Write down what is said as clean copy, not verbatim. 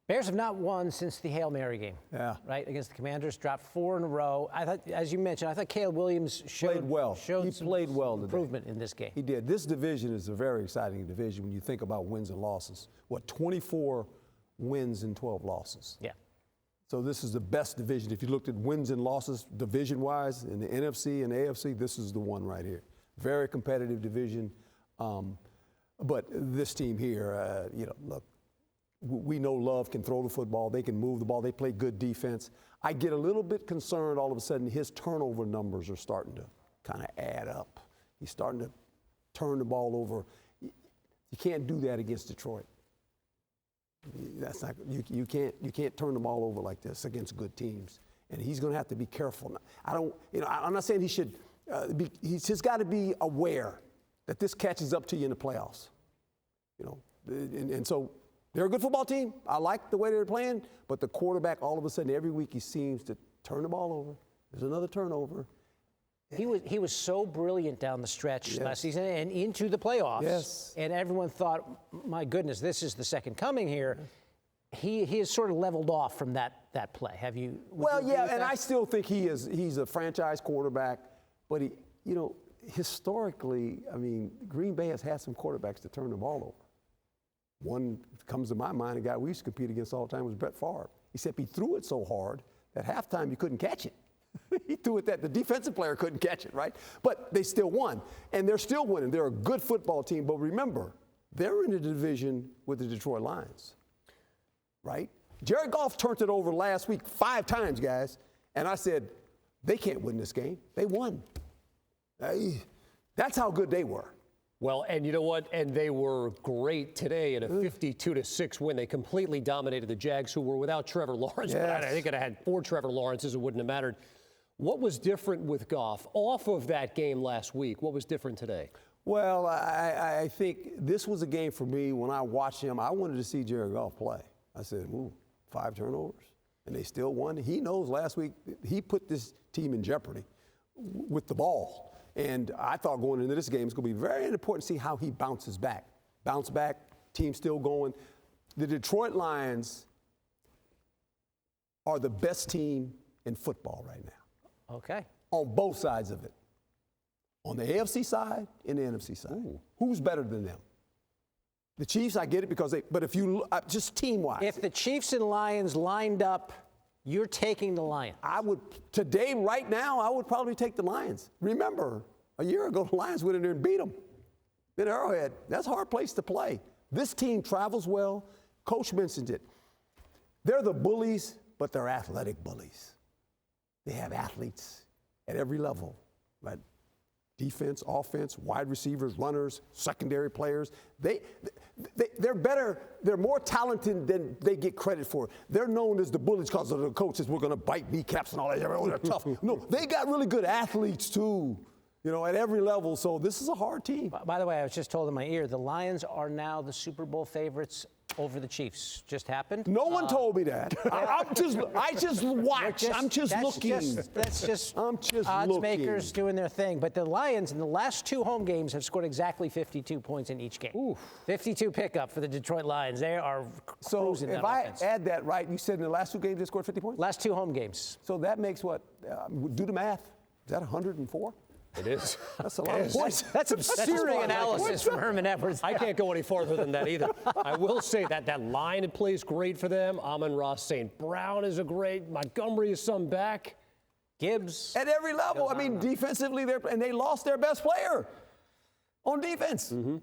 Bears have not won since the Hail Mary game. Yeah. Right, against the Commanders, dropped 4 in a row. I thought, as you mentioned, I thought Caleb Williams played well. He some played well today. improvement in this game. He did. This division is a very exciting division when you think about wins and losses. 24 wins and 12 losses. Yeah. So this is the best division. If you looked at wins and losses division-wise in the NFC and AFC, this is the one right here. Very competitive division. But this team here, look, we know Love can throw the football. They can move the ball. They play good defense. I get a little bit concerned all of a sudden his turnover numbers are starting to kind of add up. He's starting to turn the ball over. You can't do that against Detroit. That's not, you can't turn the ball over like this against good teams. And he's going to have to be careful. I'm not saying he should he's just got to be aware that this catches up to you in the playoffs. And so they're a good football team. I like the way they're playing, but the quarterback, all of a sudden, every week he seems to turn the ball over. There's another turnover. He was so brilliant down the stretch last season and into the playoffs. Yes. And everyone thought, my goodness, this is the second coming here. He has sort of leveled off from that play. Have you? Well, yeah, and I still think he's a franchise quarterback, but historically, Green Bay has had some quarterbacks to turn the ball over. One comes to my mind, a guy we used to compete against all the time was Brett Favre. Except he threw it so hard that halftime you couldn't catch it. He threw it that the defensive player couldn't catch it, right? But they still won, and they're still winning. They're a good football team, but remember, they're in a division with the Detroit Lions, right? Jared Goff turned it over last week 5 times, guys, and I said, they can't win this game. They won. That's how good they were. Well, and you know what? And they were great today in a 52-6 win. They completely dominated the Jags, who were without Trevor Lawrence. Yes. But I think it had 4 Trevor Lawrences. It wouldn't have mattered. What was different with Goff off of that game last week? What was different today? Well, I think this was a game for me when I watched him. I wanted to see Jared Goff play. I said, ooh, 5 turnovers, and they still won. He knows last week he put this team in jeopardy with the ball. And I thought going into this game, it's going to be very important to see how he bounces back. Bounce back, team still going. The Detroit Lions are the best team in football right now. Okay. On both sides of it. On the AFC side and the NFC side. Ooh. Who's better than them? The Chiefs, I get it because but if you, just team-wise. If the Chiefs and Lions lined up, you're taking the Lions. Today, right now, I would probably take the Lions. Remember, a year ago, the Lions went in there and beat them. In Arrowhead, that's a hard place to play. This team travels well. Coach mentioned it. They're the bullies, but they're athletic bullies. They have athletes at every level, right? Defense, offense, wide receivers, runners, secondary players. They're better. They're more talented than they get credit for. They're known as the bullies because of the coaches. We're going to bite kneecaps and all that. Oh, they're tough. No, they got really good athletes too, at every level. So this is a hard team. By the way, I was just told in my ear, the Lions are now the Super Bowl favorites over the Chiefs. Just happened. No one told me that. I just watch. I'm just looking. That's just odds looking. Makers doing their thing. But the Lions in the last 2 home games have scored exactly 52 points in each game. Ooh. 52 pickup for the Detroit Lions. They are cruising. So if I add that right, you said in the last 2 games they scored 50 points? Last 2 home games. So that makes what? Do the math. Is that 104? It is. That's a lot of points. That's some serious analysis from Herm Edwards. I can't go any farther than that either. I will say that line plays great for them. Amon-Ra St. Brown is a great. Montgomery is some back. Gibbs. At every level. Defensively, they lost their best player on defense. Mm-hmm.